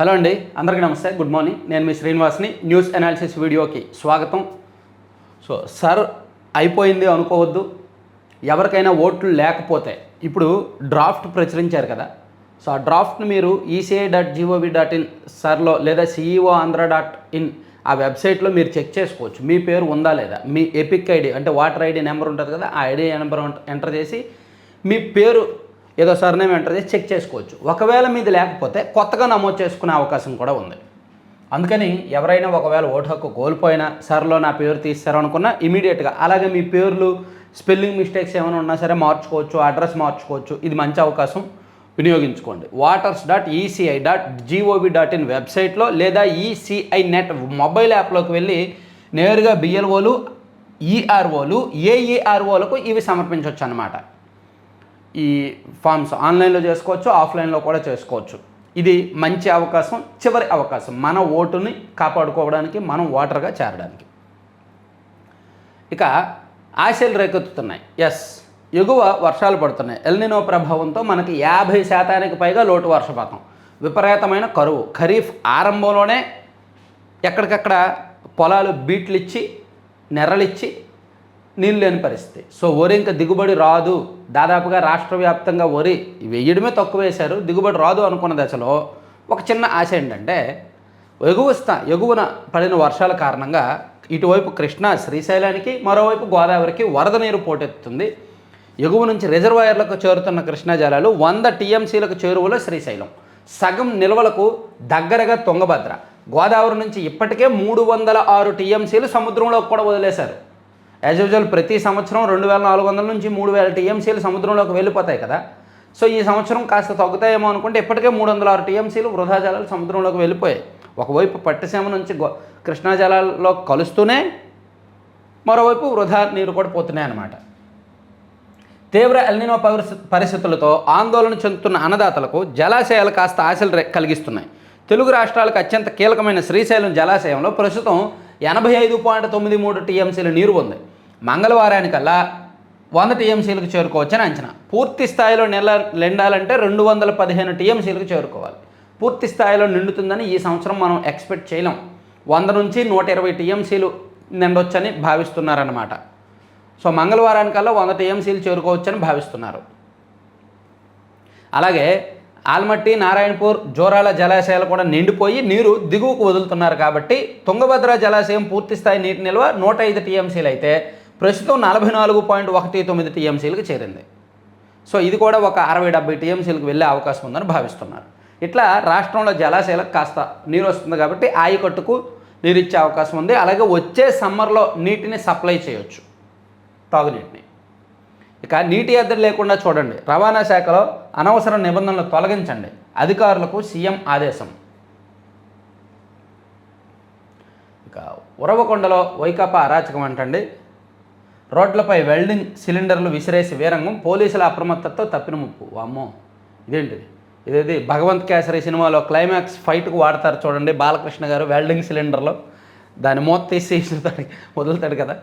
Hello అండి, అందరికీ నమస్తే, గుడ్ మార్నింగ్. నేను మీ శ్రీనివాస్ని. న్యూస్ అనాలిసిస్ వీడియోకి స్వాగతం. సార్ అయిపోయింది అనుకోవద్దు. ఎవరికైనా ఓట్లు లేకపోతే ఇప్పుడు డ్రాఫ్ట్ ప్రచురించారు కదా. ఆ డ్రాఫ్ట్ని మీరు ECI.gov.in సర్లో లేదా CEO.andhra.in ఆ వెబ్సైట్లో మీరు చెక్ చేసుకోవచ్చు. మీ పేరు ఉందా లేదా, మీ ఎపిక్ ఐడి అంటే వాటర్ ఐడి నెంబర్ ఉంటుంది కదా, ఆ ఐడి నెంబర్ ఎంటర్ చేసి మీ పేరు ఏదో సర్నేమ్ ఎంటర్ చేసి చెక్ చేసుకోవచ్చు. ఒకవేళ మీది లేకపోతే కొత్తగా నమోదు చేసుకునే అవకాశం కూడా ఉంది. అందుకని ఎవరైనా ఒకవేళ ఓటు హక్కు కోల్పోయినా సర్లో నా పేరు తీస్తారు అనుకున్నా ఇమీడియట్గా అలాగే మీ పేర్లు స్పెల్లింగ్ మిస్టేక్స్ ఏమైనా ఉన్నా సరే మార్చుకోవచ్చు, అడ్రస్ మార్చుకోవచ్చు. ఇది మంచి అవకాశం, వినియోగించుకోండి. waters.eci.gov.in వెబ్సైట్లో లేదా ECI నెట్ మొబైల్ యాప్లోకి వెళ్ళి నేరుగా BLOలు, EROలు, AEROలకు ఇవి సమర్పించవచ్చు అన్నమాట. ఈ ఫామ్స్ ఆన్లైన్లో చేసుకోవచ్చు, ఆఫ్లైన్లో కూడా చేసుకోవచ్చు. ఇది మంచి అవకాశం, చివరి అవకాశం మన ఓటుని కాపాడుకోవడానికి, మనం ఓటర్గా చేరడానికి. ఇక ఆశలు రేకెత్తుతున్నాయి. ఎగువ వర్షాలు పడుతున్నాయి. ఎల్నినో ప్రభావంతో మనకి 50% పైగా లోటు వర్షపాతం, విపరీతమైన కరువు. ఖరీఫ్ ఆరంభంలోనే ఎక్కడికక్కడ పొలాలు బీట్లు ఇచ్చి నెర్రలిచ్చి నీళ్ళు లేని పరిస్థితి. వరి ఇంకా దిగుబడి రాదు. దాదాపుగా రాష్ట్ర వ్యాప్తంగా వరి వేయడమే తక్కువ వేశారు, దిగుబడి రాదు అనుకున్న దశలో ఒక చిన్న ఆశ ఏంటంటే ఎగువన పడిన వర్షాల కారణంగా ఇటువైపు కృష్ణా శ్రీశైలానికి, మరోవైపు గోదావరికి వరద నీరు పోటెత్తుతుంది. ఎగువ నుంచి రిజర్వాయర్లకు చేరుతున్న కృష్ణా జలాలు 100 TMCలకు చేరువలో శ్రీశైలం, సగం నిల్వలకు దగ్గరగా తుంగభద్ర. గోదావరి నుంచి ఇప్పటికే 306 TMCలు సముద్రంలోకి కూడా వదిలేశారు. యాజ్ యూజువల్ ప్రతి సంవత్సరం 2400 నుంచి 3000 TMCలు సముద్రంలోకి వెళ్ళిపోతాయి కదా. ఈ సంవత్సరం కాస్త తగ్గుతాయేమో అనుకుంటే ఇప్పటికే 306 TMCలు వృధా జలాలు సముద్రంలోకి వెళ్ళిపోయాయి. ఒకవైపు పట్టిసీమ నుంచి కృష్ణా జలాల్లో కలుస్తూనే మరోవైపు వృధా నీరు కూడా పోతున్నాయి అన్నమాట. తీవ్ర ఎల్నినో పరిస్థితులతో ఆందోళన చెందుతున్న అన్నదాతలకు జలాశయాలు కాస్త ఆశలు కలిగిస్తున్నాయి. తెలుగు రాష్ట్రాలకు అత్యంత కీలకమైన శ్రీశైలం జలాశయంలో ప్రస్తుతం 85.93 TMCల నీరు ఉంది. మంగళవారానికల్లా 100 TMCలకు చేరుకోవచ్చని అంచనా. పూర్తి స్థాయిలో నిండాలంటే 215 TMCలకు చేరుకోవాలి. పూర్తి స్థాయిలో నిండుతుందని ఈ సంవత్సరం మనం ఎక్స్పెక్ట్ చేయలేం. 100 నుంచి 120 TMCలు నిండొచ్చని భావిస్తున్నారన్నమాట. మంగళవారానికల్లా 100 TMCలు చేరుకోవచ్చని భావిస్తున్నారు. అలాగే ఆల్మట్టి, నారాయణపూర్, జోరాల జలాశయాలు కూడా నిండిపోయి నీరు దిగువకు వదులుతున్నారు. కాబట్టి తుంగభద్ర జలాశయం పూర్తి స్థాయి నీటి నిల్వ 105 TMCలు అయితే ప్రస్తుతం 44.19 TMCలకు చేరింది. ఇది కూడా ఒక 60-70 TMCలకు వెళ్ళే అవకాశం ఉందని భావిస్తున్నారు. ఇట్లా రాష్ట్రంలో జలాశయాలకు కాస్త నీరు వస్తుంది కాబట్టి ఆయకట్టుకు నీరు ఇచ్చే అవకాశం ఉంది. అలాగే వచ్చే సమ్మర్లో నీటిని సప్లై చేయొచ్చు, తాగునీటిని. ఇక నీటి ఎద్దడి లేకుండా చూడండి. రవాణా శాఖలో అనవసర నిబంధనలు తొలగించండి, అధికారులకు సీఎం ఆదేశం. ఇక ఉరవకొండలో వైకాపా అరాచకం అంటండి. రోడ్లపై వెల్డింగ్ సిలిండర్లు విసిరేసి వీరంగం, పోలీసుల అప్రమత్తతో తప్పిన ముప్పు. వామ్మో, ఇదేంటిది? ఇదేది భగవంత్ కేసరి సినిమాలో క్లైమాక్స్ ఫైట్కు వాడతారు చూడండి బాలకృష్ణ గారు, వెల్డింగ్ సిలిండర్లో దాన్ని మూత తీసి వదులుతాడు కదా,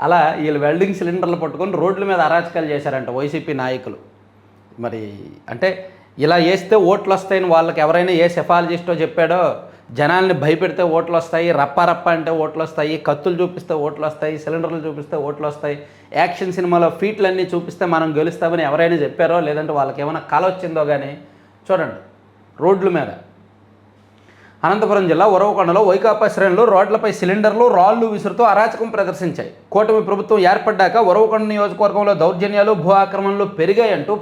అలా వీళ్ళు వెల్డింగ్ సిలిండర్లు పట్టుకొని రోడ్ల మీద అరాచకాలు చేశారంట వైసీపీ నాయకులు. మరి అంటే ఇలా వేస్తే ఓట్లు వస్తాయని వాళ్ళకి ఎవరైనా ఏ సెఫాలజిస్టో చెప్పాడో, జనాల్ని భయపెడితే ఓట్లు వస్తాయి, రప్ప అంటే ఓట్లు వస్తాయి, కత్తులు చూపిస్తే ఓట్లు వస్తాయి, సిలిండర్లు చూపిస్తే ఓట్లు వస్తాయి, యాక్షన్ సినిమాలో ఫీట్లన్నీ చూపిస్తే మనం గెలుస్తామని ఎవరైనా చెప్పారో, లేదంటే వాళ్ళకి ఏమైనా కల వచ్చిందో కానీ చూడండి రోడ్ల మీద. అనంతపురం జిల్లా ఉరవకొండలో వైకాపా శ్రేణులు రోడ్లపై సిలిండర్లు, రాళ్లు విసురుతూ అరాచకం ప్రదర్శించాయి. కూటమి ప్రభుత్వం ఏర్పడ్డాక ఉరవకొండ నియోజకవర్గంలో దౌర్జన్యాలు, భూ ఆక్రమణలు పెరిగాయంటూ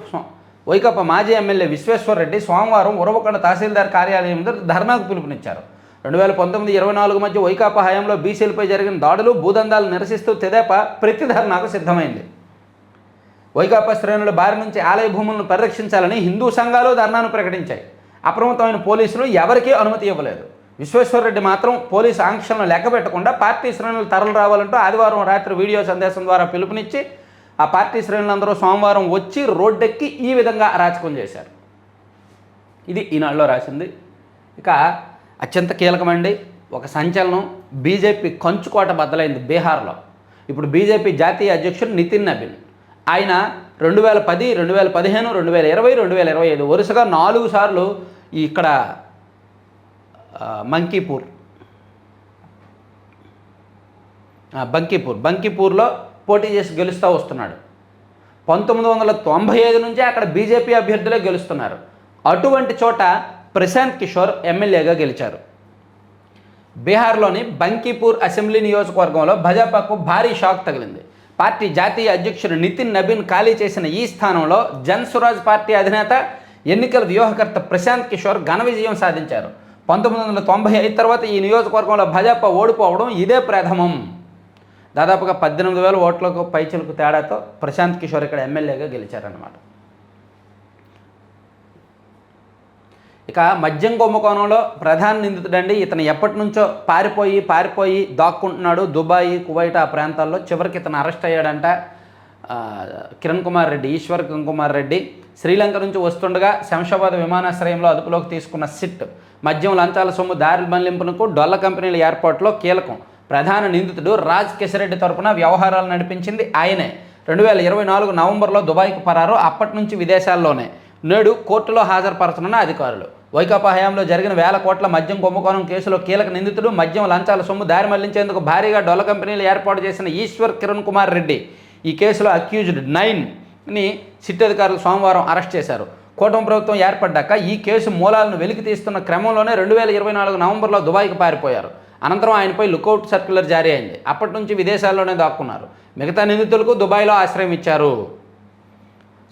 వైకాపా మాజీ ఎమ్మెల్యే విశ్వేశ్వరరెడ్డి సోమవారం ఉరవకొండ తహసీల్దార్ కార్యాలయం దగ్గర ధర్నాకు పిలుపునిచ్చారు. 2019-24 మధ్య వైకాపా హయాంలో బీసీలపై జరిగిన దాడులు, భూదందాలు నిరసిస్తూ తెదేపా ప్రతి ధర్నాకు సిద్ధమైంది. వైకాపా శ్రేణుల బారి నుంచి ఆలయ భూములను పరిరక్షించాలని హిందూ సంఘాలు ధర్నాను ప్రకటించాయి. అప్రమత్తమైన పోలీసులు ఎవరికీ అనుమతి ఇవ్వలేదు. విశ్వేశ్వరరెడ్డి మాత్రం పోలీసు ఆంక్షలను లెక్కబెట్టకుండా పార్టీ శ్రేణులు తరలి రావాలంటూ ఆదివారం రాత్రి వీడియో సందేశం ద్వారా పిలుపునిచ్చి ఆ పార్టీ శ్రేణులందరూ సోమవారం వచ్చి రోడ్డెక్కి ఈ విధంగా అరాచకం చేశారు. ఇది ఈనాడులో రాసింది. ఇక అత్యంత కీలకమండి ఒక సంచలనం, బీజేపీ కంచుకోట బద్దలైంది బీహార్లో. ఇప్పుడు బీజేపీ జాతీయ అధ్యక్షుడు నితిన్ నబీన్, ఆయన 2010, 2015, 2020, 2025 వరుసగా 4 సార్లు ఇక్కడ మంకీపూర్ బంకీపూర్లో పోటీ చేసి గెలుస్తూ వస్తున్నాడు. 1995 నుంచే అక్కడ బీజేపీ అభ్యర్థులే గెలుస్తున్నారు. అటువంటి చోట ప్రశాంత్ కిషోర్ ఎమ్మెల్యేగా గెలిచారు. బీహార్లోని బంకీపూర్ అసెంబ్లీ నియోజకవర్గంలో భాజపాకు భారీ షాక్ తగిలింది. పార్టీ జాతీయ అధ్యక్షుడు నితిన్ నబీన్ ఖాళీ చేసిన ఈ స్థానంలో జన్సురాజ్ పార్టీ అధినేత, ఎన్నికల వ్యూహకర్త ప్రశాంత్ కిషోర్ ఘన విజయం సాధించారు. 1995 తర్వాత ఈ నియోజకవర్గంలో భాజపా ఓడిపోవడం ఇదే ప్రథమం. దాదాపుగా 18,000 ఓట్లకు పైచిలకు తేడాతో ప్రశాంత్ కిషోర్ ఇక్కడ ఎమ్మెల్యేగా గెలిచారన్నమాట. ఇక మద్యం కుంభకోణంలో ప్రధాన నిందితుడండి. ఇతను ఎప్పటి నుంచో పారిపోయి దాక్కుంటున్నాడు దుబాయ్, కువైట్ ఆ ప్రాంతాల్లో. చివరికి ఇతను అరెస్ట్ అయ్యాడంట. ఈశ్వర్ కిరణ్ కుమార్ రెడ్డి శ్రీలంక నుంచి వస్తుండగా శంషాబాద్ విమానాశ్రయంలో అదుపులోకి తీసుకున్న సిట్ మద్యం లంచాల సొమ్ము దారి మళ్లింపునకు డొల్ల కంపెనీల ఏర్పాటులో కీలకం. ప్రధాన నిందితుడు రాజ్ కిషరెడ్డి తరపున వ్యవహారాలు నడిపించింది ఆయనే. 2024 నవంబర్లో దుబాయ్కు పరారు. అప్పటి నుంచి విదేశాల్లోనే. నేడు కోర్టులో హాజరుపరచనున్న అధికారులు. వైకాపా హయాంలో జరిగిన 1000 కోట్ల మద్యం కుంభకోణం కేసులో కీలక నిందితుడు, మద్యం లంచాల సొమ్ము దారి మళ్లించేందుకు భారీగా డొల్ల కంపెనీలు ఏర్పాటు చేసిన ఈశ్వర్ కిరణ్ కుమార్ రెడ్డి ఈ కేసులో అక్యూజ్డ్ 9ని సిట్ అధికారులు సోమవారం అరెస్ట్ చేశారు. కూటమి ప్రభుత్వం ఏర్పడ్డాక ఈ కేసు మూలాలను వెలికి తీస్తున్న క్రమంలోనే 2024 నవంబర్లో దుబాయ్కి పారిపోయారు. అనంతరం ఆయనపై లుకౌట్ సర్క్యులర్ జారీ అయింది. అప్పటి నుంచి విదేశాల్లోనే దాక్కున్నారు. మిగతా నిందితులకు దుబాయ్లో ఆశ్రయం ఇచ్చారు.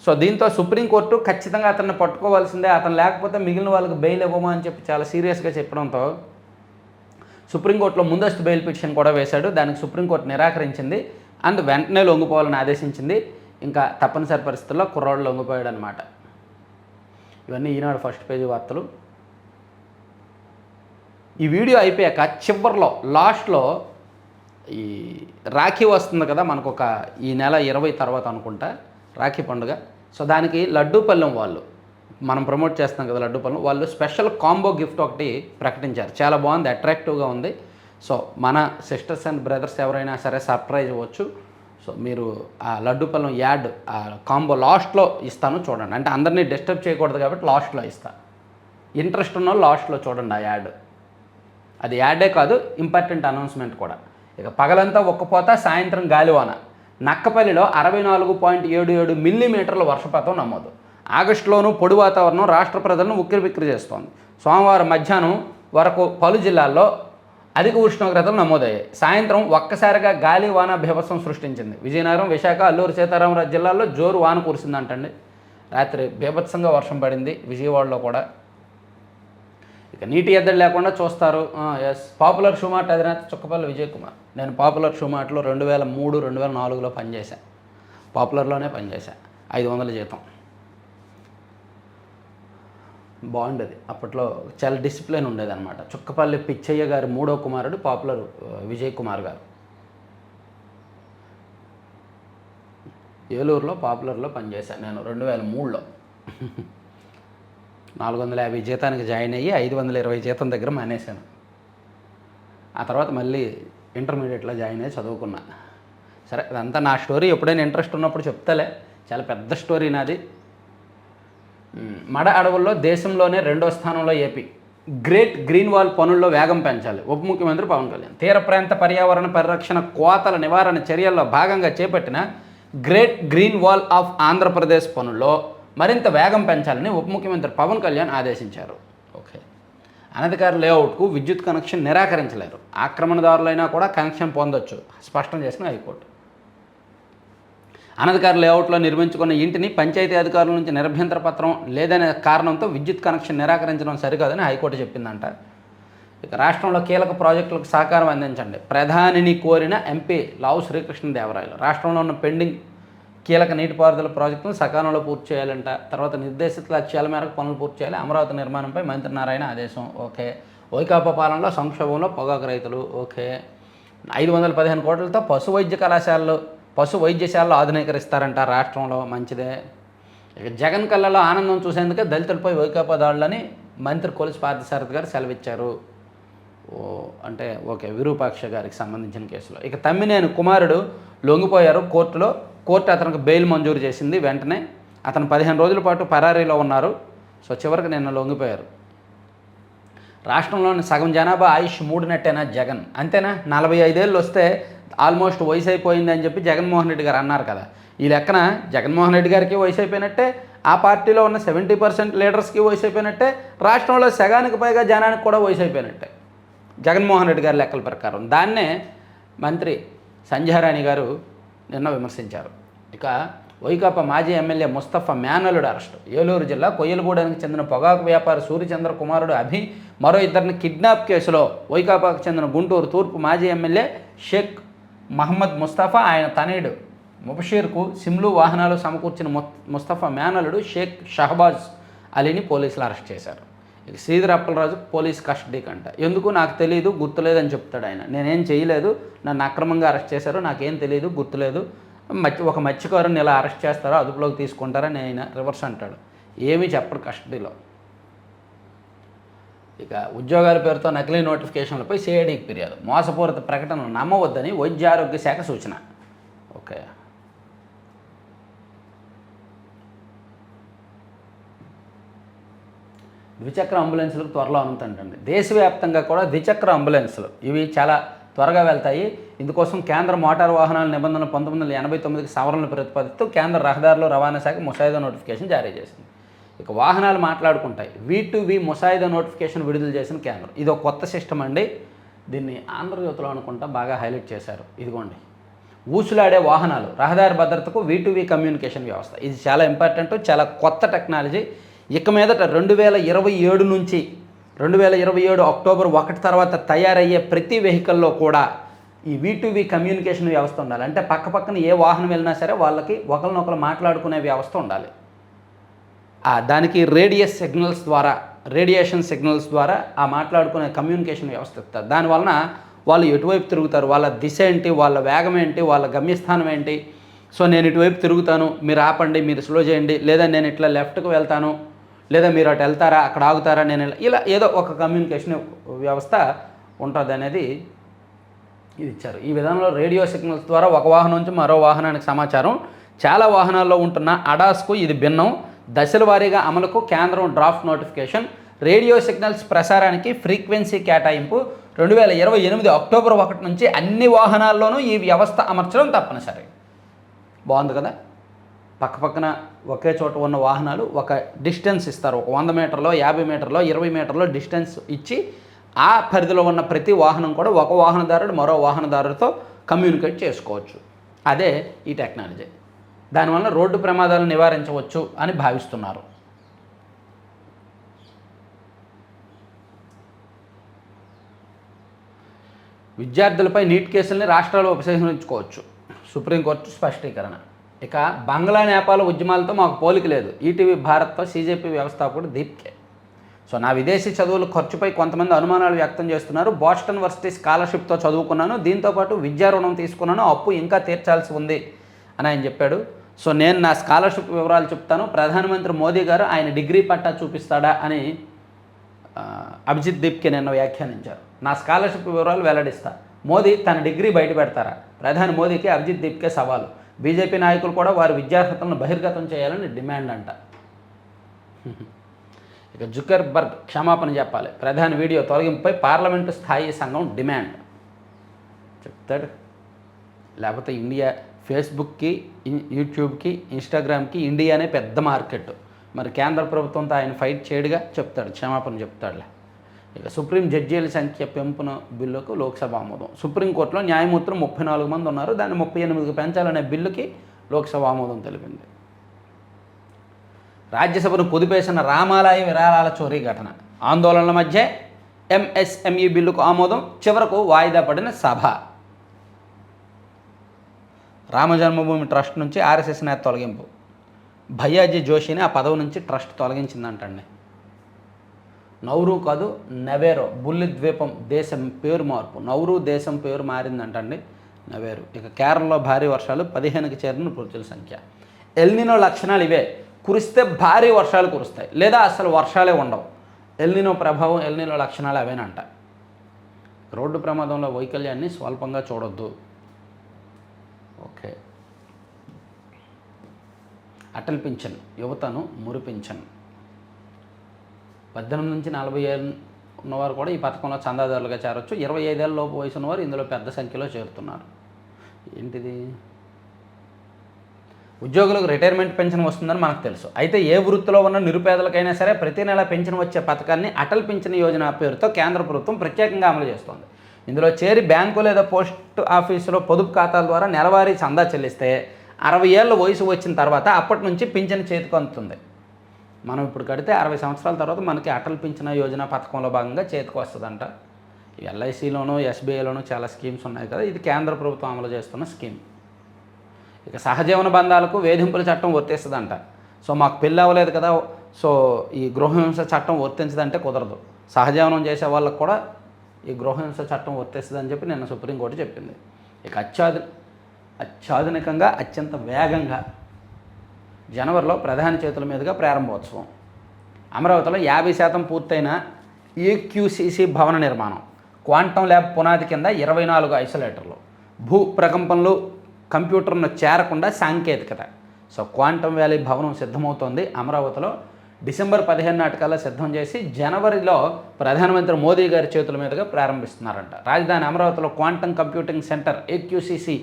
సో దీంతో సుప్రీంకోర్టు ఖచ్చితంగా అతన్ని పట్టుకోవాల్సిందే, అతను లేకపోతే మిగిలిన వాళ్ళకి బెయిల్ ఇవ్వమా అని చెప్పి చాలా సీరియస్గా చెప్పడంతో సుప్రీంకోర్టులో ముందస్తు బెయిల్ పిటిషన్ కూడా వేశాడు. దానికి సుప్రీంకోర్టు నిరాకరించింది. వెంటనే లొంగిపోవాలని ఆదేశించింది. ఇంకా తప్పనిసరి పరిస్థితుల్లో కుర్రాడు లొంగిపోయాడు అనమాట. ఇవన్నీ ఈనాడు ఫస్ట్ పేజీ వార్తలు. ఈ వీడియో అయిపోయాక చివరిలో లాస్ట్లో ఈ రాఖీ వస్తుంది కదా మనకు, ఈ నెల 20 తర్వాత అనుకుంటా రాఖీ పండుగ. సో దానికి లడ్డూపల్లెం వాళ్ళు, మనం ప్రమోట్ చేస్తాం కదా లడ్డూపల్లెం వాళ్ళు, స్పెషల్ కాంబో గిఫ్ట్ ఒకటి ప్రకటించారు. చాలా బాగుంది, అట్రాక్టివ్గా ఉంది. సో మన సిస్టర్స్ అండ్ బ్రదర్స్ ఎవరైనా సరే సర్ప్రైజ్ ఇవ్వచ్చు. సో మీరు ఆ లడ్డూపల్లెం యాడ్ ఆ కాంబో లాస్ట్లో ఇస్తాను చూడండి. అంటే అందరినీ డిస్టర్బ్ చేయకూడదు కాబట్టి లాస్ట్లో ఇస్తాను. ఇంట్రెస్ట్ ఉన్న లాస్ట్లో చూడండి ఆ యాడ్. అది యాడే కాదు, ఇంపార్టెంట్ అనౌన్స్మెంట్ కూడా. ఇక పగలంతా ఒక్కపోత, సాయంత్రం గాలివాన. నక్కపల్లిలో 64.77 మిల్లీమీటర్ల వర్షపాతం నమోదు. ఆగస్టులోనూ పొడి వాతావరణం రాష్ట్ర ప్రజలను ఉక్కిరిబిక్కిరి చేస్తోంది. సోమవారం మధ్యాహ్నం వరకు పలు జిల్లాల్లో అధిక ఉష్ణోగ్రతలు నమోదయ్యాయి. సాయంత్రం ఒక్కసారిగా గాలి వాన బీభత్సం సృష్టించింది. విజయనగరం, విశాఖ, అల్లూరు సీతారామరాజు జిల్లాల్లో జోరు వాన కురిసిందంటండి. రాత్రి బీభత్సంగా వర్షం పడింది విజయవాడలో కూడా. ఇక నీటి ఎద్దడి లేకుండా చూస్తారు. ఎస్, పాపులర్ షూ మార్ట్ అధినేత చుక్కపల్లి విజయ్ కుమార్. నేను పాపులర్ షూ మార్ట్లో 2003, 2004లో పనిచేశాను. పాపులర్లోనే పనిచేశాను. 500 జీతం. బాగుండేది. అప్పట్లో చాలా డిసిప్లిన్ ఉండేది అనమాట. చుక్కపల్లి పిచ్చయ్య గారి 3వ కుమారుడు పాపులర్ విజయ్ కుమార్ గారు. ఏలూరులో పాపులర్లో పనిచేశాను నేను 2003లో. 450 జీతానికి జాయిన్ అయ్యి 520 జీతం దగ్గర మానేశాను. ఆ తర్వాత మళ్ళీ ఇంటర్మీడియట్లో జాయిన్ అయ్యి చదువుకున్నా. సరే, అదంతా నా స్టోరీ. ఎప్పుడైనా ఇంట్రెస్ట్ ఉన్నప్పుడు చెప్తాలే. చాలా పెద్ద స్టోరీ నాది. మడ అడవుల్లో దేశంలోనే 2వ స్థానంలో ఏపీ. గ్రేట్ గ్రీన్ వాల్ పనుల్లో వేగం పెంచాలి ఉప ముఖ్యమంత్రి పవన్ కళ్యాణ్. తీర ప్రాంత పర్యావరణ పరిరక్షణ కోతల నివారణ చర్యల్లో భాగంగా చేపట్టిన great green wall of Andhra Pradesh పనుల్లో మరింత వేగం పెంచాలని ఉప ముఖ్యమంత్రి పవన్ కళ్యాణ్ ఆదేశించారు. ఓకే, అనధికార లేఅవుట్కు విద్యుత్ కనెక్షన్ నిరాకరించలేరు. ఆక్రమణదారులైనా కూడా కనెక్షన్ పొందొచ్చు స్పష్టం చేసిన హైకోర్టు. అనధికార లేఅవుట్లో నిర్మించుకున్న ఇంటిని పంచాయతీ అధికారుల నుంచి నిర్భ్యంతర పత్రం లేదనే కారణంతో విద్యుత్ కనెక్షన్ నిరాకరించడం సరికాదని హైకోర్టు చెప్పిందంట. ఇక రాష్ట్రంలో కీలక ప్రాజెక్టులకు సహకారం అందించండి. ప్రధానిని కోరిన ఎంపీ లావు శ్రీకృష్ణదేవరాయలు. రాష్ట్రంలో ఉన్న పెండింగ్ కీలక నీటిపారుదల ప్రాజెక్టులను సకాలంలో పూర్తి చేయాలంట. తర్వాత నిర్దేశిత లక్ష్యాల మేరకు పనులు పూర్తి చేయాలి. అమరావతి నిర్మాణంపై మంత్రి నారాయణ ఆదేశం. ఓకే. వైకాపా పాలనలో సంక్షోభంలో పొగాకు రైతులు. ఓకే. 515 కోట్లతో పశు వైద్యశాలలో ఆధునీకరిస్తారంట రాష్ట్రంలో. మంచిదే. ఇక జగన్ కళ్ళలో ఆనందం చూసేందుకే దళితులపై వైకాపా దాడులని మంత్రి కొలుసు పార్థసారథి గారు సెలవిచ్చారు. అంటే ఓకే, విరూపాక్ష గారికి సంబంధించిన కేసులో. ఇక తమ్మినేని కుమారుడు లొంగిపోయారు కోర్టులో. కోర్టు అతనికి బెయిల్ మంజూరు చేసింది. వెంటనే అతను 15 రోజుల పాటు పరారీలో ఉన్నారు. సో చివరికి నిన్న లొంగిపోయారు. రాష్ట్రంలోని సగం జనాభా ఆయుష్ 3 నెట్టేనా జగన్, అంతేనా? 45 ఏళ్ళు వస్తే ఆల్మోస్ట్ వయసు అయిపోయింది అని చెప్పి జగన్మోహన్ రెడ్డి గారు అన్నారు కదా. ఈ లెక్కన జగన్మోహన్ రెడ్డి గారికి వయసు అయిపోయినట్టే, ఆ పార్టీలో ఉన్న 70% లీడర్స్కి వయసు అయిపోయినట్టే, రాష్ట్రంలో సగానికి పైగా జనానికి కూడా వయసు అయిపోయినట్టే జగన్మోహన్ రెడ్డి గారి లెక్కల ప్రకారం. దాన్నే మంత్రి సంధ్యారాణి గారు నిన్న విమర్శించారు. ఇక వైకాపా మాజీ ఎమ్మెల్యే ముస్తఫా మేనల్లుడు అరెస్టు. ఏలూరు జిల్లా కొయ్యలగూడెనికి చెందిన పొగాకు వ్యాపారి సూర్యచంద్ర కుమారుడు అభి మరో ఇద్దరిని కిడ్నాప్ కేసులో వైకాపాకు చెందిన గుంటూరు తూర్పు మాజీ ఎమ్మెల్యే షేక్ మహమ్మద్ ముస్తఫా, ఆయన తనయుడు ముబషీర్కు సిమ్లు వాహనాలు సమకూర్చిన ముస్తఫా మేనల్లుడు షేక్ షహబాజ్ అలీని పోలీసులు అరెస్ట్ చేశారు. ఇక శ్రీధర్ అప్పలరాజు పోలీస్ కస్టడీ కంట. ఎందుకు నాకు తెలియదు, గుర్తులేదని చెప్తాడు ఆయన. నేనేం చేయలేదు, నన్ను అక్రమంగా అరెస్ట్ చేశారు, నాకేం తెలియదు, గుర్తులేదు. ఒక మత్స్యకారుని ఇలా అరెస్ట్ చేస్తారో అదుపులోకి తీసుకుంటారని ఆయన రివర్స్ అంటాడు. ఏమీ చెప్పరు కస్టడీలో. ఇక ఉద్యోగాల పేరుతో నకిలీ నోటిఫికేషన్లపై సిఐడికి ఫిర్యాదు. మోసపూరిత ప్రకటనలు నమ్మవద్దని వైద్య ఆరోగ్య శాఖ సూచన. ఓకే, ద్విచక్ర అంబులెన్సులకు త్వరలో అనుమతి. దేశవ్యాప్తంగా కూడా ద్విచక్ర అంబులెన్సులు ఇవి చాలా త్వరగా వెళ్తాయి. ఇందుకోసం కేంద్ర మోటారు వాహనాల నిబంధనలు 1989కి సవరణలు ప్రతిపాదిస్తూ కేంద్ర రహదారులు రవాణా శాఖ ముసాయిదా నోటిఫికేషన్ జారీ చేసింది. ఇక వాహనాలు మాట్లాడుకుంటాయి. V2V ముసాయిదా నోటిఫికేషన్ విడుదల చేసిన కేంద్రం. ఇది ఒక కొత్త సిస్టమ్ అండి. దీన్ని ఆంధ్రజ్యోతిలో అనుకుంటా బాగా హైలైట్ చేశారు. ఇదిగోండి, ఊసులాడే వాహనాలు, రహదారి భద్రతకు V2V కమ్యూనికేషన్ వ్యవస్థ. ఇది చాలా ఇంపార్టెంట్, చాలా కొత్త టెక్నాలజీ. ఇక మీదట 2027 నుంచి 2027 అక్టోబర్ 1 తర్వాత తయారయ్యే ప్రతి వెహికల్లో కూడా ఈ V2V కమ్యూనికేషన్ వ్యవస్థ ఉండాలి. అంటే పక్కన ఏ వాహనం వెళ్ళినా సరే వాళ్ళకి ఒకరినొకరు మాట్లాడుకునే వ్యవస్థ ఉండాలి. దానికి రేడియేషన్ సిగ్నల్స్ ద్వారా ఆ మాట్లాడుకునే కమ్యూనికేషన్ వ్యవస్థ ఇస్తారు. దానివలన వాళ్ళు ఎటువైపు తిరుగుతారు, వాళ్ళ దిశ ఏంటి, వాళ్ళ వేగం ఏంటి, వాళ్ళ గమ్యస్థానం ఏంటి. సో నేను ఇటువైపు తిరుగుతాను, మీరు ఆపండి, మీరు స్లో చేయండి, లేదా నేను ఇట్లా లెఫ్ట్కి వెళ్తాను, లేదా మీరు అటు వెళ్తారా, అక్కడ ఆగుతారా, నేను ఇలా ఏదో ఒక కమ్యూనికేషన్ వ్యవస్థ ఉంటుంది అనేది ఇది ఇచ్చారు. ఈ విధానంలో రేడియో సిగ్నల్స్ ద్వారా ఒక వాహనం నుంచి మరో వాహనానికి సమాచారం. చాలా వాహనాల్లో ఉంటున్న అడాస్కు ఇది భిన్నం. దశల వారీగా అమలుకు కేంద్రం డ్రాఫ్ట్ నోటిఫికేషన్. రేడియో సిగ్నల్స్ ప్రసారానికి ఫ్రీక్వెన్సీ కేటాయింపు. 2028 అక్టోబర్ 1 నుంచి అన్ని వాహనాల్లోనూ ఈ వ్యవస్థ అమర్చడం తప్పనిసరి. బాగుంది కదా. పక్కన ఒకే చోట ఉన్న వాహనాలు ఒక డిస్టెన్స్ ఇస్తారు. ఒక 100 మీటర్లో, 50 మీటర్లో, 20 మీటర్లో డిస్టెన్స్ ఇచ్చి ఆ పరిధిలో ఉన్న ప్రతి వాహనం కూడా ఒక వాహనదారుడు మరో వాహనదారుడితో కమ్యూనికేట్ చేసుకోవచ్చు. అదే ఈ టెక్నాలజీ. దానివల్ల రోడ్డు ప్రమాదాలను నివారించవచ్చు అని భావిస్తున్నారు. విద్యార్థులపై నీట్ కేసుల్ని రాష్ట్రాలు ఉపసంహరించుకోవచ్చు. సుప్రీంకోర్టు స్పష్టీకరణ. ఇక బంగ్లా నేపాల్ ఉద్యమాలతో మాకు పోలిక లేదు. ఈటీవీ భారత్తో CJP వ్యవస్థాపకుడు దీప్కే. సో నా విదేశీ చదువుల ఖర్చుపై కొంతమంది అనుమానాలు వ్యక్తం చేస్తున్నారు. బోస్టన్ వర్సిటీ స్కాలర్షిప్తో చదువుకున్నాను, దీంతోపాటు విద్యా రుణం తీసుకున్నాను, అప్పు ఇంకా తీర్చాల్సి ఉంది అని ఆయన చెప్పాడు. సో నేను నా స్కాలర్షిప్ వివరాలు చెప్తాను, ప్రధానమంత్రి మోదీ గారు ఆయన డిగ్రీ పట్టా చూపిస్తాడా అని అభిజిత్ దీప్కే నిన్న వ్యాఖ్యానించారు. నా స్కాలర్షిప్ వివరాలు వెల్లడిస్తా, మోదీ తన డిగ్రీ బయట పెడతారా? ప్రధాని మోదీకి అభిజిత్ దీప్కే సవాలు. బీజేపీ నాయకులు కూడా వారి విద్యార్హతలను బహిర్గతం చేయాలని డిమాండ్ అంట. ఇక జుకర్బర్గ్ క్షమాపణ చెప్పాలి. ప్రధాని వీడియో తొలగింపుపై పార్లమెంటు స్థాయి సంఘం డిమాండ్. చెప్తాడు. లేకపోతే ఇండియా ఫేస్బుక్కి, యూట్యూబ్కి, ఇన్స్టాగ్రామ్కి ఇండియానే పెద్ద మార్కెట్. మరి కేంద్ర ప్రభుత్వంతో ఆయన ఫైట్ చేయడుగా, చెప్తాడు, క్షమాపణ చెప్తాడులే. ఇక సుప్రీం జడ్జీల సంఖ్య పెంపున బిల్లుకు లోక్సభ ఆమోదం. సుప్రీంకోర్టులో న్యాయమూర్తులు 34 మంది ఉన్నారు, దాన్ని 38కి పెంచాలనే బిల్లుకి లోక్సభ ఆమోదం తెలిపింది. రాజ్యసభను కుదిపేసిన రామాలయ విరాళాల చోరీ ఘటన. ఆందోళనల మధ్య MSME బిల్లుకు ఆమోదం, చివరకు వాయిదా పడిన సభ. రామజన్మభూమి ట్రస్ట్ నుంచి RSS నేత తొలగింపు. భయ్యాజీ జోషిని ఆ పదవి నుంచి ట్రస్ట్ తొలగించిందంటండి. నౌరు కాదు, నవేరో. బుల్లి ద్వీపం దేశం పేరు మార్పు. నౌరు దేశం పేరు మారిందంటండి, నవేరు. ఇక కేరళలో భారీ వర్షాలు, 15కి చేరిన మృతుల సంఖ్య. ఎల్నినో లక్షణాలు ఇవే. కురిస్తే భారీ వర్షాలు కురుస్తాయి, లేదా అసలు వర్షాలే ఉండవు. ఎల్నినో ప్రభావం, ఎల్నినో లక్షణాలు అవేనంట. రోడ్డు ప్రమాదంలో వైకల్యాన్ని స్వల్పంగా చూడొద్దు. ఓకే. అటల్ పింఛన్ యువతను మురిపించన్. 18 నుంచి 40 ఉన్నవారు కూడా ఈ పథకంలో చందాదారులుగా చేరొచ్చు. 25 ఏళ్ల లోపు వయసు ఉన్నవారు ఇందులో పెద్ద సంఖ్యలో చేరుతున్నారు. ఏంటిది? ఉద్యోగులకు రిటైర్మెంట్ పెన్షన్ వస్తుందని మనకు తెలుసు. అయితే ఏ వృత్తిలో ఉన్న నిరుపేదలకైనా సరే ప్రతి నెల పెన్షన్ వచ్చే పథకాన్ని అటల్ పింఛన్ యోజన పేరుతో కేంద్ర ప్రభుత్వం ప్రత్యేకంగా అమలు చేస్తోంది. ఇందులో చేరి బ్యాంకు లేదా పోస్ట్ ఆఫీసులో పొదుపు ఖాతాల ద్వారా నెలవారీ చందా చెల్లిస్తే 60 ఏళ్ళ వయసు వచ్చిన తర్వాత అప్పటి నుంచి పింఛన్ చేతికి అందుతుంది. మనం ఇప్పుడు కడితే 60 సంవత్సరాల తర్వాత మనకి అటల్ పింఛన్ యోజన పథకంలో భాగంగా చేతికి వస్తుందంట. ఎల్ఐసిలోనూ ఎస్బీఐలోనూ చాలా స్కీమ్స్ ఉన్నాయి కదా, ఇది కేంద్ర ప్రభుత్వం అమలు చేస్తున్న స్కీమ్. ఇక సహజీవన బంధాలకు వేధింపుల చట్టం వర్తిస్తుందంట. సో మాకు పెళ్ళి అవ్వలేదు కదా, సో ఈ గృహహింస చట్టం వర్తించదంటే కుదరదు. సహజీవనం చేసే వాళ్ళకు కూడా ఈ గృహహింస చట్టం వర్తిస్తుందని చెప్పి నిన్న సుప్రీంకోర్టు చెప్పింది. ఇక అత్యాధునికంగా అత్యంత వేగంగా జనవరిలో ప్రధాని చేతుల మీదుగా ప్రారంభోత్సవం. అమరావతిలో 50% పూర్తయిన ఏక్యూసీసీ భవన నిర్మాణం. క్వాంటమ్ ల్యాబ్ పునాది కింద 24 ఐసోలేటర్లు. భూ ప్రకంపనలు కంప్యూటర్ను చేరకుండా సాంకేతికత. సో క్వాంటమ్ వ్యాలీ భవనం సిద్ధమవుతోంది. అమరావతిలో డిసెంబర్ 15 నాటికల్లా సిద్ధం చేసి జనవరిలో ప్రధానమంత్రి మోదీ గారి చేతుల మీదుగా ప్రారంభిస్తున్నారంట. రాజధాని అమరావతిలో క్వాంటమ్ కంప్యూటింగ్ సెంటర్ ఏక్యూసీసీ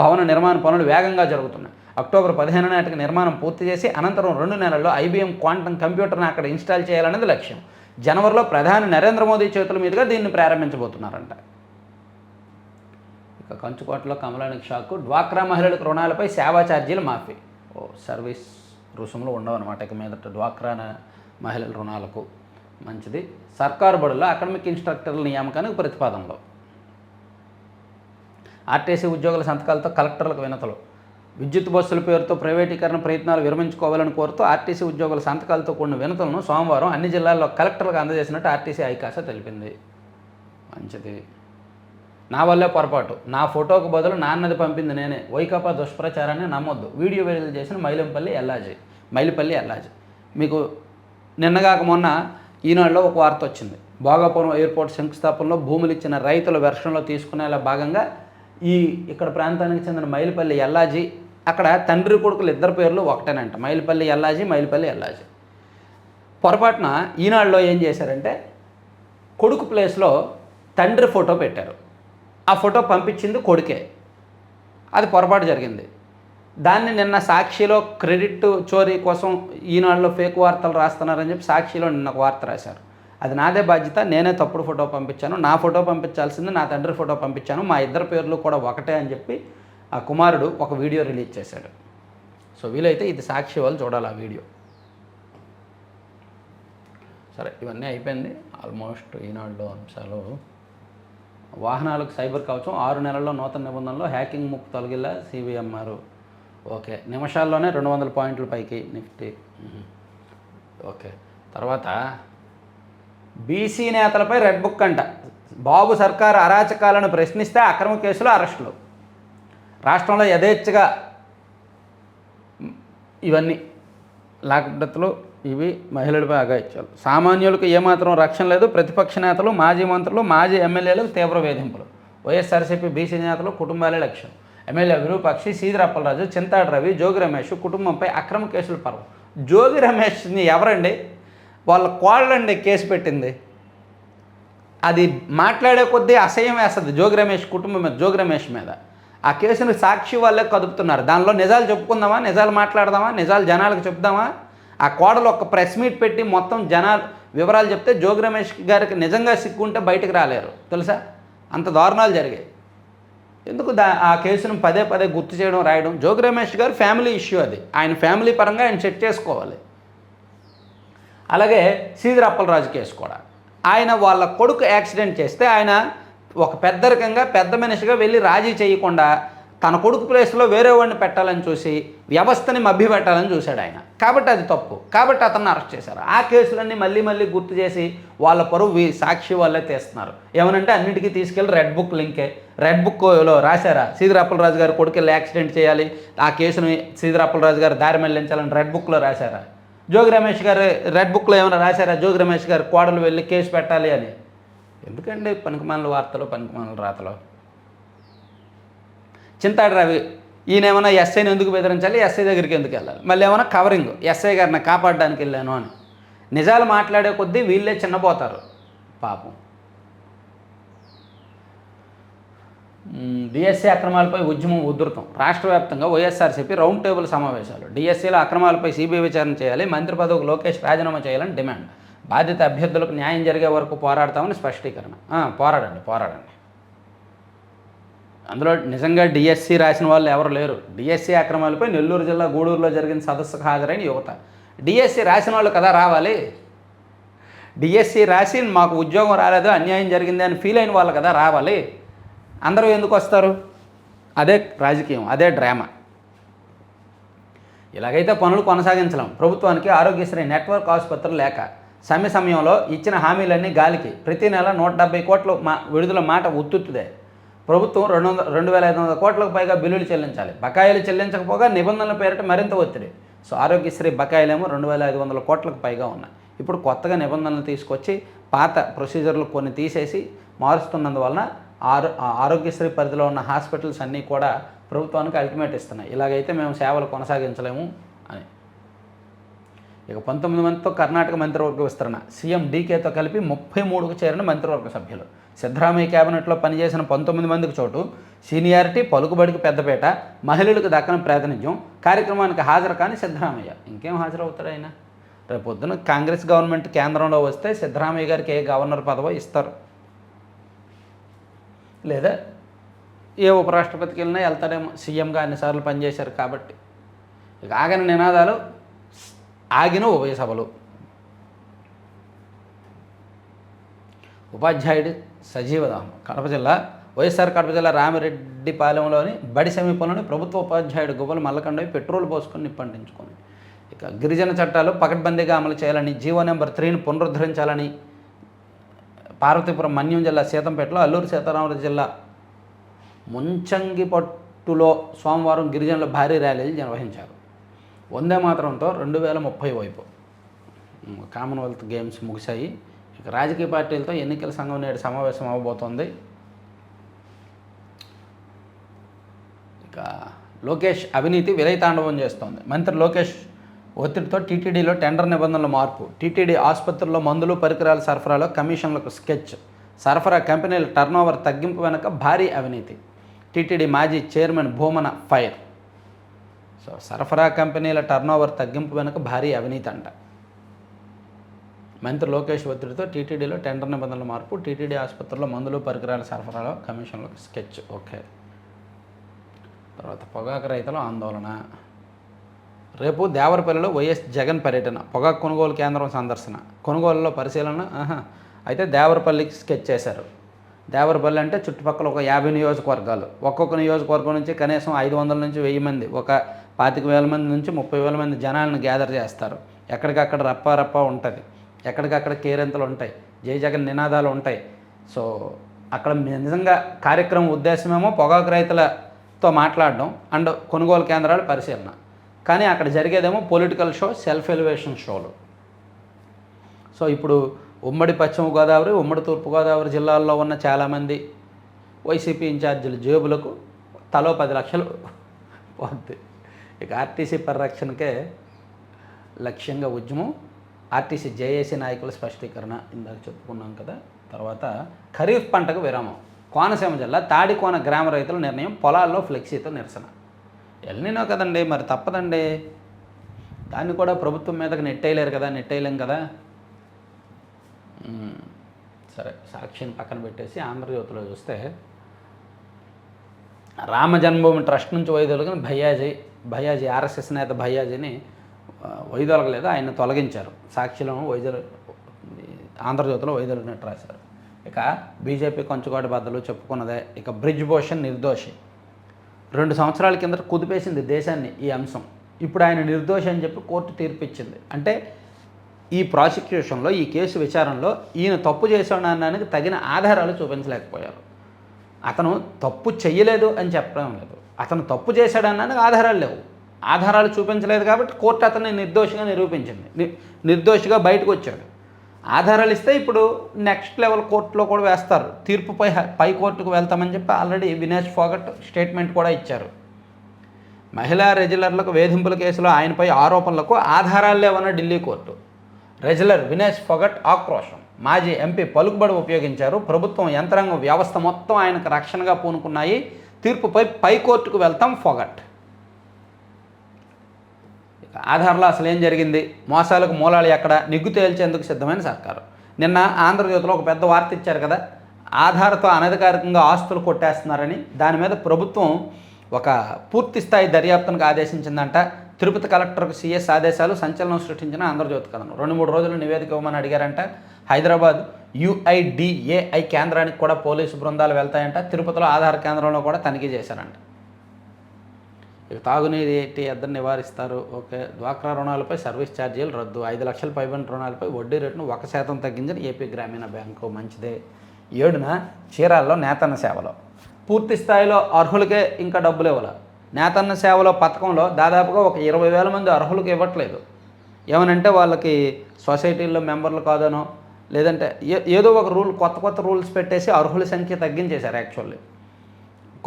భవన నిర్మాణ పనులు వేగంగా జరుగుతున్నాయి. అక్టోబర్ 15 నాటికి నిర్మాణం పూర్తి చేసి అనంతరం 2 నెలల్లో ఐబీఎం క్వాంటమ్ కంప్యూటర్ని అక్కడ ఇన్స్టాల్ చేయాలనేది లక్ష్యం. జనవరిలో ప్రధాని నరేంద్ర మోదీ చేతుల మీదుగా దీన్ని ప్రారంభించబోతున్నారంట. ఇక కంచుకోటలో కమలానికి షాకు. డ్వాక్రా మహిళలకు రుణాలపై సేవా ఛార్జీలు మాఫీ. సర్వీస్ రుసుములు ఉండవన్నమాట ఇక మీదట డ్వాక్రా మహిళల రుణాలకు. మంచిది. సర్కారు బడుల్లో అకాడమిక్ ఇన్స్ట్రక్టర్ల నియామకానికి ప్రతిపాదనలు. ఆర్టీసీ ఉద్యోగుల సంతకాలతో కలెక్టర్లకు వినతులు. విద్యుత్ బస్సుల పేరుతో ప్రైవేటీకరణ ప్రయత్నాలు విరమించుకోవాలని కోరుతూ ఆర్టీసీ ఉద్యోగుల సంతకాలతో కూడిన వినతులను సోమవారం అన్ని జిల్లాల్లో కలెక్టర్లకు అందజేసినట్టు ఆర్టీసీ ఐకాస తెలిపింది. మంచిది. నా వల్లే పొరపాటు, నా ఫోటోకు బదులు నాన్నది పంపింది నేనే, వైకాపా దుష్ప్రచారాన్ని నమ్మొద్దు. వీడియో విడుదల చేసిన మైలిపల్లి ఎల్లాజీ. మీకు నిన్నగాక మొన్న ఈనాడులో ఒక వార్త వచ్చింది. భోగాపురం ఎయిర్పోర్ట్ శంకుస్థాపనలో భూములు ఇచ్చిన రైతుల వెర్షన్లో తీసుకునేలా భాగంగా ఇక్కడ ప్రాంతానికి చెందిన మైలిపల్లి ఎల్లాజీ, అక్కడ తండ్రి కొడుకులు ఇద్దరు పేర్లు ఒకటేనంట, మైలిపల్లి ఎల్లాజీ. పొరపాటున ఈనాడులో ఏం చేశారంటే కొడుకు ప్లేస్లో తండ్రి ఫోటో పెట్టారు. ఆ ఫోటో పంపించింది కొడుకే. అది పొరపాటు జరిగింది. దాన్ని నిన్న సాక్షిలో క్రెడిట్ చోరీ కోసం ఈనాడులో ఫేక్ వార్తలు రాస్తున్నారని చెప్పి సాక్షిలో నిన్న ఒక వార్త రాశారు. అది నాదే బాధ్యత, నేనే తప్పుడు ఫోటో పంపించాను, నా ఫోటో పంపించాల్సింది నా తండ్రి ఫోటో పంపించాను, మా ఇద్దరు పేర్లు కూడా ఒకటే అని చెప్పి ఆ కుమారుడు ఒక వీడియో రిలీజ్ చేశాడు. సో వీలైతే ఇది సాక్షి వాళ్ళు చూడాలి ఆ వీడియో. సరే, ఇవన్నీ అయిపోయింది ఆల్మోస్ట్ ఈనాడులో అంశాలు. వాహనాలకు సైబర్ కవచం 6 నెలల్లో నూతన నిబంధనలో హ్యాకింగ్ ముప్పు తొలగిలా సిబిఎంఆర్. ఓకే, నిమిషాల్లోనే 200 పాయింట్ల పైకి నిఫ్టీ. ఓకే, తర్వాత బీసీ నేతలపై రెడ్ బుక్ అంట. బాబు సర్కారు అరాచకాలను ప్రశ్నిస్తే అక్రమ కేసులు, అరెస్టులు. రాష్ట్రంలో యథేచ్ఛగా ఇవన్నీ లాక్డౌన్లు, ఇవి మహిళలపై అఘాయిత్యాలు. సామాన్యులకు ఏమాత్రం రక్షణ లేదు. ప్రతిపక్ష నేతలు, మాజీ మంత్రులు, మాజీ ఎమ్మెల్యేలకు తీవ్ర వేధింపులు. వైఎస్ఆర్సీపీ బీసీ నేతలు కుటుంబాలే లక్ష్యం. ఎమ్మెల్యే విరూపాక్షి, సీదిరి అప్పలరాజు, చింతాడు రవి, జోగి రమేష్ కుటుంబంపై అక్రమ కేసులు పర్వం. జోగి రమేష్ని ఎవరండి? వాళ్ళ కోళ్ళండి కేసు పెట్టింది. అది మాట్లాడే కొద్దీ అసహ్యం వేస్తుంది జోగి రమేష్ కుటుంబం మీద, జోగి రమేష్ మీద. ఆ కేసును సాక్షి వాళ్ళే కదుపుతున్నారు. దానిలో నిజాలు చెప్పుకుందామా, నిజాలు మాట్లాడదామా, నిజాలు జనాలకు చెప్దామా? ఆ కోడలు ఒక ప్రెస్ మీట్ పెట్టి మొత్తం జనాలు వివరాలు చెప్తే జోగి రమేష్ గారికి నిజంగా సిక్కుంటే బయటకు రాలేరు తెలుసా, అంత దారుణాలు జరిగాయి. ఎందుకు ఆ కేసును పదే పదే గుర్తు చేయడం, రాయడం? జోగి రమేష్ గారు ఫ్యామిలీ ఇష్యూ, అది ఆయన ఫ్యామిలీ పరంగా ఆయన సెట్ చేసుకోవాలి. అలాగే సీదిరి అప్పలరాజు కేసు కూడా, ఆయన వాళ్ళ కొడుకు యాక్సిడెంట్ చేస్తే ఆయన ఒక పెద్దరికంగా పెద్ద మనిషిగా వెళ్ళి రాజీ చేయకుండా తన కొడుకు ప్లేస్లో వేరే వాడిని పెట్టాలని చూసి వ్యవస్థని మభ్యపెట్టాలని చూశాడు ఆయన. కాబట్టి అది తప్పు, కాబట్టి అతన్ని అరెస్ట్ చేశారు. ఆ కేసులన్నీ మళ్ళీ మళ్ళీ గుర్తు చేసి వాళ్ళ పరువు సాక్షి వాళ్ళే తీస్తున్నారు. ఏమనంటే అన్నింటికీ తీసుకెళ్ళి రెడ్ బుక్ లింకే. రెడ్ బుక్లో రాశారా సీదిరి అప్పలరాజు గారు కొడుకు వెళ్ళి యాక్సిడెంట్ చేయాలి, ఆ కేసుని సీదిరి అప్పలరాజు గారు దారి మళ్లించాలని రెడ్ బుక్లో రాశారా? జోగి రమేష్ గారు రెడ్ బుక్లో ఏమైనా రాశారా జోగి రమేష్ గారు కోడలు వెళ్ళి కేసు పెట్టాలి అని? ఎందుకండి పనికిమాలిన వార్తలు, పనికిమాలిన రాతలు? చింతాడు రవి, ఈయనేమన్నా ఎస్ఐని ఎందుకు బెదిరించాలి, ఎస్ఐ దగ్గరికి ఎందుకు వెళ్ళాలి? మళ్ళీ ఏమైనా కవరింగ్, ఎస్ఐ గారిని కాపాడడానికి వెళ్ళాను అని. నిజాలు మాట్లాడే కొద్దీ వీళ్ళే చిన్నపోతారు. పాపం. డిఎస్సీ అక్రమాలపై ఉద్యమం ఉధృతం. రాష్ట్ర వ్యాప్తంగా వైఎస్ఆర్సీపీ రౌండ్ టేబుల్ సమావేశాలు. డిఎస్సీలో అక్రమాలపై సిబిఐ విచారణ చేయాలి, మంత్రి పదవికి లోకేష్ రాజీనామా చేయాలని డిమాండ్. బాధిత అభ్యర్థులకు న్యాయం జరిగే వరకు పోరాడతామని స్పష్టీకరణ. పోరాడండి. అందులో నిజంగా డిఎస్సీ రాసిన వాళ్ళు ఎవరు లేరు. డిఎస్సీ అక్రమాలపై నెల్లూరు జిల్లా గూడూరులో జరిగిన సదస్సుకు హాజరైన యువత. డిఎస్సీ రాసిన వాళ్ళు కదా రావాలి. డిఎస్సీ రాసి మాకు ఉద్యోగం రాలేదు, అన్యాయం జరిగింది అని ఫీల్ అయిన వాళ్ళు కదా రావాలి. అందరూ ఎందుకు వస్తారు? అదే రాజకీయం, అదే డ్రామా. ఇలాగైతే పనులు కొనసాగించలేం. ప్రభుత్వానికి ఆరోగ్యశ్రీ నెట్వర్క్ ఆసుపత్రులు లేక సమ్మె సమయంలో ఇచ్చిన హామీలన్నీ గాలికి. ప్రతి నెల 170 కోట్ల విడుదల మాట ఉత్తుత్తుదే. ప్రభుత్వం 2,500 కోట్లకు పైగా బిల్లులు చెల్లించాలి. బకాయిలు చెల్లించకపోగా నిబంధనల పేరిట మరింత ఒత్తిడి. సో ఆరోగ్యశ్రీ బకాయిలేమో 2,500 కోట్లకు పైగా ఉన్నాయి. ఇప్పుడు కొత్తగా నిబంధనలు తీసుకొచ్చి పాత ప్రొసీజర్లు కొన్ని తీసేసి మారుస్తున్నందువలన ఆరోగ్యశ్రీ పరిధిలో ఉన్న హాస్పిటల్స్ అన్నీ కూడా ప్రభుత్వానికి అల్టిమేట్ ఇస్తున్నాయి. ఇలాగైతే మేము సేవలు కొనసాగించలేము అని. ఇక 19 మందితో కర్ణాటక మంత్రివర్గ విస్తరణ. సీఎం డీకేతో కలిపి 33కు చేరిన మంత్రివర్గ సభ్యులు. సిద్ధరామయ్య క్యాబినెట్లో పనిచేసిన 19 మందికి చోటు. సీనియారిటీ, పలుకుబడికి పెద్దపేట, మహిళలకు దక్కని ప్రాతినిధ్యం. కార్యక్రమానికి హాజరు కానీ సిద్ధరామయ్య ఇంకేం హాజరవుతాడు ఆయన? రేపు పొద్దున కాంగ్రెస్ గవర్నమెంట్ కేంద్రంలో వస్తే సిద్ధరామయ్య గారికి ఏ గవర్నర్ పదవి ఇస్తారు, లేదా ఏ ఉపరాష్ట్రపతికి వెళ్ళినా వెళ్తాడేమో. సీఎంగా అన్నిసార్లు పనిచేశారు కాబట్టి. ఇక ఆగని నినాదాలు, ఆగిన ఉభయ సభలు. ఉపాధ్యాయుడి సజీవదాహం. కడప జిల్లా వైఎస్ఆర్ కడప జిల్లా రామిరెడ్డిపాలెంలోని బడి సమీపంలోని ప్రభుత్వ ఉపాధ్యాయుడు గువ్వలు మల్లకండవి పెట్రోల్ పోసుకొని నిప్పంటించుకొని. ఇక గిరిజన చట్టాలు పకడ్బందీగా అమలు చేయాలని, జీవో నెంబర్ 3ని పునరుద్ధరించాలని పార్వతీపురం మన్యం జిల్లా సీతంపేటలో, అల్లూరు సీతారామరాజు జిల్లా ముంచంగిపట్టులో సోమవారం గిరిజనుల భారీ ర్యాలీలు నిర్వహించారు. వందే మాతరంతో 2030 వైపు కామన్వెల్త్ గేమ్స్ ముగిశాయి. ఇక రాజకీయ పార్టీలతో ఎన్నికల సంఘం నేడు సమావేశం అవ్వబోతోంది. ఇక లోకేష్ అవినీతి విలయతాండవం చేస్తోంది. మంత్రి లోకేష్ ఒత్తిడితో టీటీడీలో టెండర్ నిబంధనల మార్పు. టీటీడీ ఆసుపత్రుల్లో మందులు, పరికరాల సరఫరాలో కమిషన్లకు స్కెచ్. సరఫరా కంపెనీల టర్నోవర్ తగ్గింపు వెనుక భారీ అవినీతి. టీటీడీ మాజీ చైర్మన్ భూమన ఫైర్. సో సరఫరా కంపెనీల టర్నోవర్ తగ్గింపు వెనుక భారీ అవినీతి అంట. మంత్రి లోకేష్ ఒత్తిడితో టీటీడీలో టెండర్ నిబంధనల మార్పు. టీటీడీ ఆసుపత్రుల్లో మందులు, పరికరాల సరఫరాలో కమిషన్లకు స్కెచ్. ఓకే. తర్వాత పొగాకు రైతుల ఆందోళన. రేపు దేవరపల్లిలో వైఎస్ జగన్ పర్యటన. పొగాకు కొనుగోలు కేంద్రం సందర్శన, కొనుగోలులో పరిశీలన. అయితే దేవరపల్లికి స్కెచ్ చేశారు. దేవరపల్లి అంటే చుట్టుపక్కల ఒక 50 నియోజకవర్గాలు. ఒక్కొక్క నియోజకవర్గం నుంచి కనీసం 500 నుంచి 1000 మంది, ఒక 25,000 మంది నుంచి 30,000 మంది జనాలను గ్యాదర్ చేస్తారు. ఎక్కడికక్కడ రప్ప ఉంటుంది, ఎక్కడికక్కడ కేరింతలు ఉంటాయి, జై జగన్ నినాదాలు ఉంటాయి. సో అక్కడ నిజంగా కార్యక్రమం ఉద్దేశమేమో పొగాకు రైతులతో మాట్లాడడం అండ్ కొనుగోలు కేంద్రాలు పరిశీలన. కానీ అక్కడ జరిగేదేమో పొలిటికల్ షో, సెల్ఫ్ ఎలివేషన్ షోలు. సో ఇప్పుడు ఉమ్మడి పశ్చిమ గోదావరి, ఉమ్మడి తూర్పుగోదావరి జిల్లాల్లో ఉన్న చాలామంది వైసీపీ ఇన్ఛార్జీల జేబులకు తలో 10 లక్షలు పోద్ది. ఇక ఆర్టీసీ పరిరక్షణకే లక్ష్యంగా ఉద్యమం. ఆర్టీసీ జేఏసీ నాయకుల స్పష్టీకరణ ఇందాక చెప్పుకున్నాం కదా. తర్వాత ఖరీఫ్ పంటకు విరామం. కోనసీమ జిల్లా తాడికోన గ్రామ రైతుల నిర్ణయం, పొలాల్లో ఫ్లెక్సీతో నిరసన. ఎల్నినో కదండి, మరి తప్పదండి. దాన్ని కూడా ప్రభుత్వం మీదకి నెట్టేయలేరు కదా, నెట్టేయలేం కదా. సరే, సాక్షిని పక్కన పెట్టేసి ఆంధ్రజ్యోతిలో చూస్తే రామ జన్మభూమి ట్రస్ట్ నుంచి వైదొలిగిన భయ్యాజీ ఆర్ఎస్ఎస్ నేత భయ్యాజీని వైదొలగలేదు, ఆయన తొలగించారు. సాక్షిలో ఆంధ్రజ్యోతిలో వైదొలిగినట్టు రాశారు. ఇక బీజేపీ కొంచుకోటి బద్దలు చెప్పుకున్నదే. ఇక బ్రిజ్ భూషణ్ నిర్దోషి. 2 సంవత్సరాల కింద కుదిపేసింది దేశాన్ని ఈ అంశం. ఇప్పుడు ఆయన నిర్దోషి అని చెప్పి కోర్టు తీర్పు ఇచ్చింది. అంటే ఈ ప్రాసిక్యూషన్లో, ఈ కేసు విచారణలో ఈయన తప్పు చేశాడనడానికి తగిన ఆధారాలు చూపించలేకపోయారు. అతను తప్పు చెయ్యలేదు అని చెప్పడం లేదు, అతను తప్పు చేశాడనడానికి ఆధారాలు లేవు. ఆధారాలు చూపించలేదు కాబట్టి కోర్టు అతన్ని నిర్దోషిగా నిరూపించింది. నిర్దోషిగా బయటకు వచ్చాడు. ఆధారాలు ఇస్తే ఇప్పుడు నెక్స్ట్ లెవెల్ కోర్టులో కూడా వేస్తారు. తీర్పుపై పై కోర్టుకు వెళ్తామని చెప్పి ఆల్రెడీ వినేష్ ఫోగట్ స్టేట్మెంట్ కూడా ఇచ్చారు. మహిళా రెజ్యులర్లకు వేధింపుల కేసులో ఆయనపై ఆరోపణలకు ఆధారాలు లేవన్న ఢిల్లీ కోర్టు. రెజ్యులర్ వినేష్ ఫోగట్ ఆక్రోశం. మాజీ ఎంపీ పలుకుబడి ఉపయోగించారు. ప్రభుత్వం యంత్రాంగం వ్యవస్థ మొత్తం ఆయనకు రక్షణగా పూనుకున్నాయి. తీర్పుపై పైకోర్టుకు వెళ్తాం ఫొగట్. ఆధార్లో అసలు ఏం జరిగింది, మోసాలకు మూలాలు ఎక్కడ, నిగ్గు తేల్చేందుకు సిద్ధమైన సర్కారు. నిన్న ఆంధ్రజ్యోతిలో ఒక పెద్ద వార్త ఇచ్చారు కదా, ఆధార్తో అనధికారికంగా ఆస్తులు కొట్టేస్తున్నారని. దాని మీద ప్రభుత్వం ఒక పూర్తి స్థాయి దర్యాప్తునికి ఆదేశించిందంట. తిరుపతి కలెక్టర్కు సీఎస్ ఆదేశాలు సంచలనం సృష్టించిన ఆంధ్రజ్యోతి కథనం. 2-3 రోజులు నివేదిక ఇవ్వమని అడిగారంట. హైదరాబాద్ UIDAI కేంద్రానికి కూడా పోలీసు బృందాలు వెళ్తాయంట. తిరుపతిలో ఆధార్ కేంద్రంలో కూడా తనిఖీ చేశారంట. ఇక తాగునీటి ఎద్దరు నివారిస్తారు. ఓకే. డ్వాక్రా రుణాలపై సర్వీస్ ఛార్జీలు రద్దు. 5 లక్షల పైబడిన రుణాలపై వడ్డీ రేటును 1% తగ్గించిన ఏపీ గ్రామీణ బ్యాంకు. మంచిదే. 7న చీరాల్లో నేతన్న సేవలో పూర్తి స్థాయిలో అర్హులకే ఇంకా డబ్బులు ఇవ్వాలి. నేతన్న సేవలో పథకంలో దాదాపుగా ఒక 20,000 మంది అర్హులకు ఇవ్వట్లేదు. ఏమనంటే వాళ్ళకి సొసైటీల్లో మెంబర్లు కాదనో, లేదంటే ఏదో ఒక కొత్త రూల్స్ పెట్టేసి అర్హుల సంఖ్య తగ్గించేశారు. యాక్చువల్లీ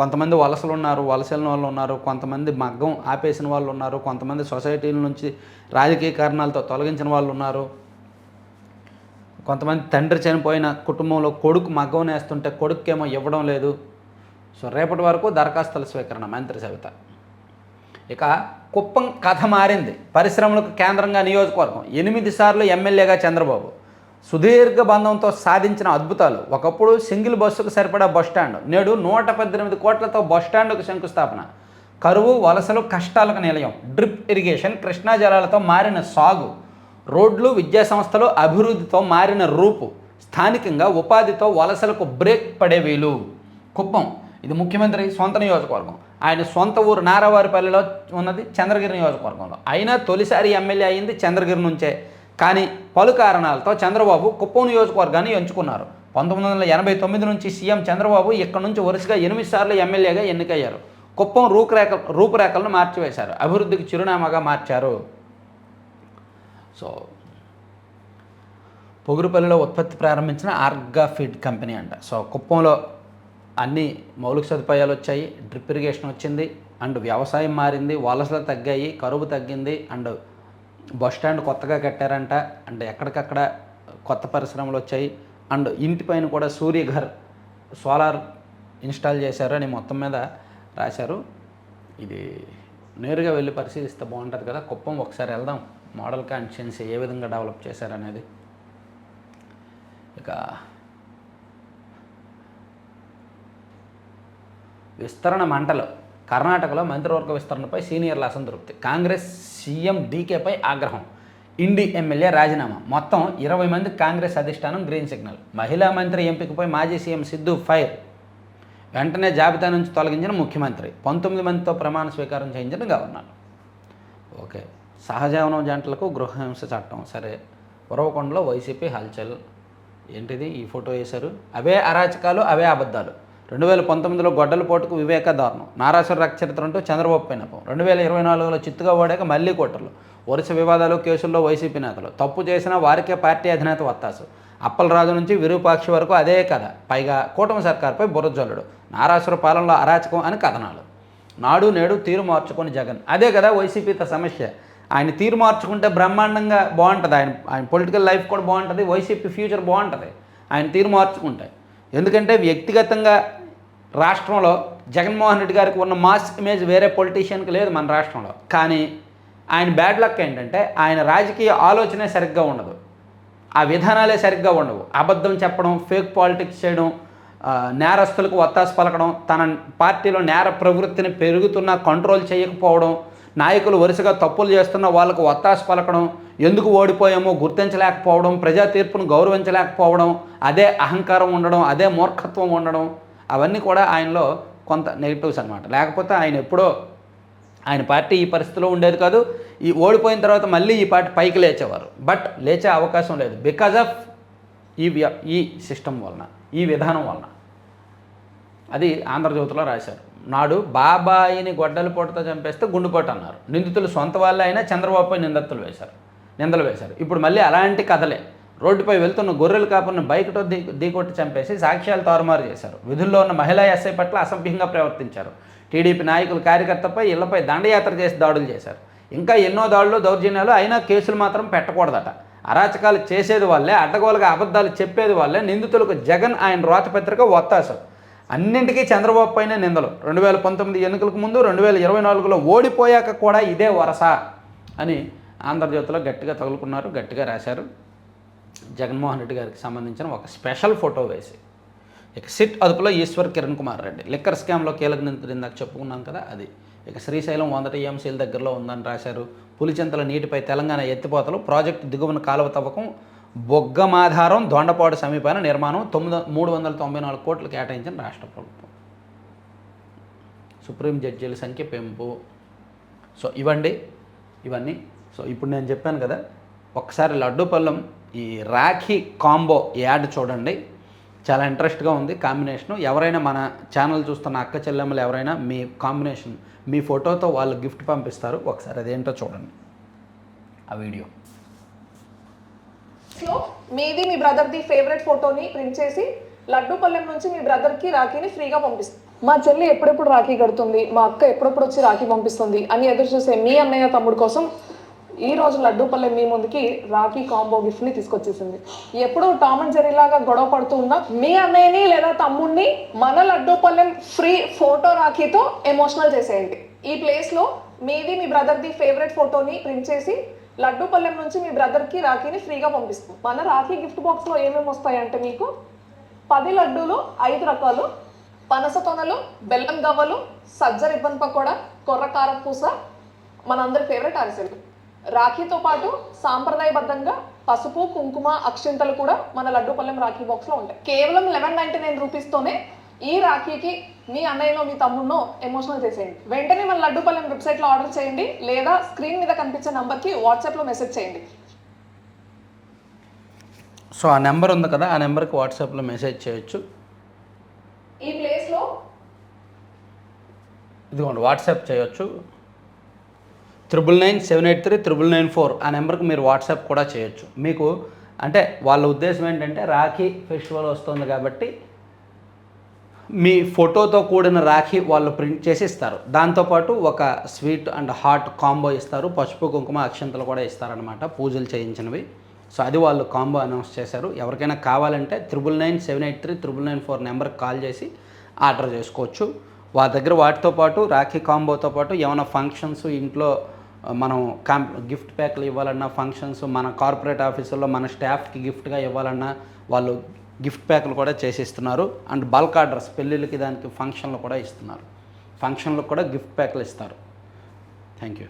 కొంతమంది వలసలు ఉన్నారు, వలసల వాళ్ళు ఉన్నారు, కొంతమంది మగ్గం ఆపేసిన వాళ్ళు ఉన్నారు, కొంతమంది సొసైటీల నుంచి రాజకీయ కారణాలతో తొలగించిన వాళ్ళు ఉన్నారు, కొంతమంది తండ్రి చనిపోయిన కుటుంబంలో కొడుకు మగ్గం వేస్తుంటే కొడుకుకేమో ఇవ్వడం లేదు. సో రేపటి వరకు దరఖాస్తుల స్వీకరణ మంత్రి సవిత. ఇక కుప్పం కథ మారింది. పరిశ్రమలకు కేంద్రంగా నియోజకవర్గం. 8 సార్లు ఎమ్మెల్యేగా చంద్రబాబు. సుదీర్ఘ బంధంతో సాధించిన అద్భుతాలు. ఒకప్పుడు సింగిల్ బస్సుకు సరిపడా బస్టాండ్, నేడు 118 కోట్లతో బస్టాండ్కు శంకుస్థాపన. కరువు, వలసలు, కష్టాలకు నిలయం. డ్రిప్ ఇరిగేషన్, కృష్ణా జలాలతో మారిన సాగు. రోడ్లు, విద్యాసంస్థలు అభివృద్ధితో మారిన రూపు. స్థానికంగా ఉపాధితో వలసలకు బ్రేక్ పడే వీలు. కుప్పం ఇది ముఖ్యమంత్రి సొంత నియోజకవర్గం. ఆయన సొంత ఊరు నారావారిపల్లిలో ఉన్నది చంద్రగిరి నియోజకవర్గంలో. అయినా తొలిసారి ఎమ్మెల్యే అయింది చంద్రగిరి నుంచే. కానీ పలు కారణాలతో చంద్రబాబు కుప్పం నియోజకవర్గాన్ని ఎంచుకున్నారు. 1989 నుంచి సీఎం చంద్రబాబు ఇక్కడ నుంచి వరుసగా 8 సార్లు ఎమ్మెల్యేగా ఎన్నికయ్యారు. కుప్పం రూపురేఖలను మార్చివేశారు. అభివృద్ధికి చిరునామాగా మార్చారు. సో పొగురుపల్లిలో ఉత్పత్తి ప్రారంభించిన ఆర్గా ఫీడ్ కంపెనీ అంట. సో కుప్పంలో అన్ని మౌలిక సదుపాయాలు వచ్చాయి, డ్రిప్ ఇరిగేషన్ వచ్చింది, అండ్ వ్యవసాయం మారింది, వలసలు తగ్గాయి, కరువు తగ్గింది, అండ్ బస్ స్టాండ్ కొత్తగా కట్టారంట, అండ్ ఎక్కడికక్కడ కొత్త పరిశ్రమలు వచ్చాయి, అండ్ ఇంటిపైన కూడా సూర్యఘర్ సోలార్ ఇన్స్టాల్ చేశారు అని మొత్తం మీద రాశారు. ఇది నేరుగా వెళ్ళి పరిశీలిస్తే బాగుంటుంది కదా. కుప్పం ఒకసారి వెళ్దాం, మోడల్ కాన్స్టిట్యుయెన్సీ ఏ విధంగా డెవలప్ చేశారనేది. ఇక విస్తరణ మంటలు. కర్ణాటకలో మంత్రివర్గ విస్తరణపై సీనియర్ల అసంతృప్తి. కాంగ్రెస్ సీఎం డీకేపై ఆగ్రహం. ఇండి ఎమ్మెల్యే రాజీనామా. మొత్తం 20 మంది కాంగ్రెస్ అధిష్టానం గ్రీన్ సిగ్నల్. మహిళా మంత్రి ఎంపికపై మాజీ సీఎం సిద్ధు ఫైర్. వెంటనే జాబితా నుంచి తొలగించిన ముఖ్యమంత్రి. 19 మందితో ప్రమాణ స్వీకారం చేయించిన గవర్నర్. ఓకే. సహజీవనం జంటలకు గృహహింస చట్టం. సరే. ఉరవకొండలో వైసీపీ హల్చల్. ఏంటిది ఈ ఫోటో వేశారు? అవే అరాచకాలు, అవే అబద్ధాలు. 2019లో గొడ్డలపోటుకు వివేక దారుణం. నారాసుర రక్తచరిత్ర అంటూ చంద్రబాబు పైన 2024లో చిత్తుగా ఓడాక మళ్ళీ కోటర్లు. వరుస వివాదాలు, కేసుల్లో వైసీపీ నేతలు. తప్పు చేసినా వారికే పార్టీ అధినేత వత్తాసు. అప్పలరాజు నుంచి విరూపాక్షి వరకు అదే కథ. పైగా కూటమి సర్కార్పై బుర్రజల్లుడు. నారాసుర పాలనలో అరాచకం అని కథనాలు. నాడు నేడు తీరు మార్చుకొని జగన్. అదే కదా వైసీపీతో సమస్య. ఆయన తీరు మార్చుకుంటే బ్రహ్మాండంగా బాగుంటుంది. ఆయన పొలిటికల్ లైఫ్ కూడా బాగుంటుంది, వైసీపీ ఫ్యూచర్ బాగుంటుంది ఆయన తీరు మార్చుకుంటే. ఎందుకంటే వ్యక్తిగతంగా రాష్ట్రంలో జగన్మోహన్ రెడ్డి గారికి ఉన్న మాస్ ఇమేజ్ వేరే పొలిటీషియన్కి లేదు మన రాష్ట్రంలో. కానీ ఆయన బ్యాడ్ లక్ ఏంటంటే ఆయన రాజకీయ ఆలోచనే సరిగ్గా ఉండదు, ఆ విధానాలే సరిగ్గా ఉండవు. అబద్ధం చెప్పడం, ఫేక్ పాలిటిక్స్ చేయడం, నేరస్తులకు ఒత్తాసు పలకడం, తన పార్టీలో నేర ప్రవృత్తిని పెరుగుతున్న కంట్రోల్ చేయకపోవడం, నాయకులు వరుసగా తప్పులు చేస్తున్న వాళ్ళకు ఒత్తాసు పలకడం, ఎందుకు ఓడిపోయామో గుర్తించలేకపోవడం, ప్రజా తీర్పును గౌరవించలేకపోవడం, అదే అహంకారం ఉండడం, అదే మూర్ఖత్వం ఉండడం, అవన్నీ కూడా ఆయనలో కొంత నెగిటివ్స్ అనమాట. లేకపోతే ఆయన ఎప్పుడో ఆయన పార్టీ ఈ పరిస్థితిలో ఉండేది కాదు. ఈ ఓడిపోయిన తర్వాత మళ్ళీ ఈ పార్టీ పైకి లేచేవారు. బట్ లేచే అవకాశం లేదు బికాజ్ ఆఫ్ ఈ సిస్టమ్ వలన, ఈ విధానం వలన. అది ఆంధ్రజ్యోతిలో రాశారు. నాడు బాబాయిని గొడ్డలిపోటుతో చంపేస్తే గుండుపోటు అన్నారు. నిందితులు సొంత వాళ్ళే అయినా చంద్రబాబుపై నిందలు వేశారు. ఇప్పుడు మళ్ళీ అలాంటి కథలే. రోడ్డుపై వెళ్తున్న గొర్రెలు కాపున్న బైక్తో ఢీకొట్టి చంపేసి సాక్ష్యాలు తారుమారు చేశారు. విధుల్లో ఉన్న మహిళా ఎస్ఐ పట్ల అసభ్యంగా ప్రవర్తించారు. టీడీపీ నాయకులు, కార్యకర్తపై ఇళ్లపై దండయాత్ర చేసి దాడులు చేశారు. ఇంకా ఎన్నో దాడులు, దౌర్జన్యాలు. అయినా కేసులు మాత్రం పెట్టకూడదట. అరాచకాలు చేసేది వాళ్ళే, అడ్డగోలుగా అబద్ధాలు చెప్పేది వాళ్ళే. నిందితులకు జగన్ ఆయన రాతపత్రిక ఒత్తాసు. అన్నింటికీ చంద్రబాబు పైన నిందలు. 2019 ఎన్నికలకు ముందు 2024లో ఓడిపోయాక కూడా ఇదే వరస అని ఆంధ్రజ్యోతిలో గట్టిగా తగులుకున్నారు, గట్టిగా రాశారు. జగన్మోహన్ రెడ్డి గారికి సంబంధించిన ఒక స్పెషల్ ఫోటో వేసి. ఇక సిట్ అదుపులో ఈశ్వర్ కిరణ్ కుమార్ రెడ్డి లిక్కర్ స్కామ్లో కీలక నిందితుడు, ఇందాక చెప్పుకున్నాం కదా అది. ఇక శ్రీశైలం 100 టీఎంసీల దగ్గరలో ఉందని రాశారు. పులిచింతల నీటిపై తెలంగాణ ఎత్తిపోతలు, ప్రాజెక్టు దిగువన కాలువ తవ్వకం, బొగ్గమాధారం, దొండపాడు సమీపాన నిర్మాణం, 394 కోట్లు కేటాయించిన రాష్ట్ర ప్రభుత్వం. సుప్రీం జడ్జీల సంఖ్య పెంపు. సో ఇవన్నీ. సో ఇప్పుడు నేను చెప్పాను కదా, ఒకసారి లడ్డూపల్లం ఈ రాఖీ కాంబో యాడ్ చూడండి, చాలా ఇంట్రెస్ట్గా ఉంది కాంబినేషను. ఎవరైనా మన ఛానల్ చూస్తున్న అక్క చెల్లెమ్మలు ఎవరైనా మీ కాంబినేషన్, మీ ఫోటోతో వాళ్ళు గిఫ్ట్ పంపిస్తారు. ఒకసారి అదేంటో చూడండి ఆ వీడియో. మీది మీ బ్రదర్ది ఫేవరెట్ ఫోటోని ప్రింట్ చేసి లడ్డూపల్లెం నుంచి మీ బ్రదర్కి రాఖీని ఫ్రీగా పంపిస్తుంది. మా చెల్లి ఎప్పుడెప్పుడు రాఖీ కడుతుంది, మా అక్క ఎప్పుడెప్పుడు వచ్చి రాఖీ పంపిస్తుంది అని ఎదురు చూసే మీ అన్నయ్య తమ్ముడు కోసం ఈ రోజు లడ్డూపల్లెం మీ ముందుకి రాఖీ కాంబో గిఫ్ట్ని తీసుకొచ్చేసింది. ఎప్పుడు టామ్ అండ్ జెర్రీ లాగా గొడవ పడుతూ ఉన్న మీ అన్నయ్యని లేదా తమ్ముడిని మన లడ్డూపల్లెం ఫ్రీ ఫోటో రాఖీతో ఎమోషనల్ చేసేయండి. ఈ ప్లేస్లో మీది మీ బ్రదర్ది ఫేవరెట్ ఫోటోని ప్రింట్ చేసి లడ్డూపల్లెం నుంచి మీ బ్రదర్కి రాఖీని ఫ్రీగా పంపిస్తుంది. మన రాఖీ గిఫ్ట్ బాక్స్లో ఏమేమి వస్తాయంటే మీకు 10 లడ్డూలు 5 రకాలు, పనస తొనలు, బెల్లం గవ్వలు, సజ్జ రిబ్బన్ పకోడా, కొర్ర కారపూస, మనందరి ఫేవరెట్ అరిసెలు. రాఖీతో పాటు సాంప్రదాయబద్ధంగా పసుపు, కుంకుమ, అక్షింతలు కూడా మన లడ్డూపల్లెం రాఖీ బాక్స్లో ఉంటాయి. కేవలం 1199 రూపీస్తోనే ఈ రాఖీకి మీ అన్నయ్యలో మీ తమ్ముడినో ఎమోషనల్ చేసేయండి. వెంటనే మన లడ్డూపల్లెం వెబ్సైట్లో ఆర్డర్ చేయండి, లేదా స్క్రీన్ మీద కనిపించే నంబర్కి వాట్సాప్లో మెసేజ్ చేయండి. సో ఆ నెంబర్ ఉంది కదా, ఆ నెంబర్కి వాట్సాప్లో మెసేజ్ చేయొచ్చు. ఈ ప్లేస్లో ఇదిగోండి వాట్సాప్ చేయొచ్చు. 9997839994 ఆ నెంబర్కి మీరు వాట్సాప్ కూడా చేయొచ్చు. మీకు అంటే వాళ్ళ ఉద్దేశం ఏంటంటే రాఖీ ఫెస్టివల్ వస్తుంది కాబట్టి మీ ఫోటోతో కూడిన రాఖీ వాళ్ళు ప్రింట్ చేసి ఇస్తారు. దాంతోపాటు ఒక స్వీట్ అండ్ హాట్ కాంబో ఇస్తారు, పసుపు కుంకుమ అక్షంతలు కూడా ఇస్తారనమాట, పూజలు చేయించినవి. సో అది వాళ్ళు కాంబో అనౌన్స్ చేశారు. ఎవరికైనా కావాలంటే 9997839994 నెంబర్కి కాల్ చేసి ఆర్డర్ చేసుకోవచ్చు. వాళ్ళ దగ్గర వాటితో పాటు రాఖీ కాంబోతో పాటు ఏమైనా ఫంక్షన్స్, ఇంట్లో మనం గిఫ్ట్ ప్యాక్లు ఇవ్వాలన్నా, ఫంక్షన్స్, మన కార్పొరేట్ ఆఫీసుల్లో మన స్టాఫ్కి గిఫ్ట్గా ఇవ్వాలన్నా వాళ్ళు గిఫ్ట్ ప్యాక్లు కూడా చేసిస్తున్నారు. అండ్ బల్క్ ఆర్డర్స్, పెళ్ళిళ్ళకి దానికి ఫంక్షన్లు కూడా ఇస్తున్నారు. ఫంక్షన్లకు కూడా గిఫ్ట్ ప్యాక్లు ఇస్తారు. Thank you.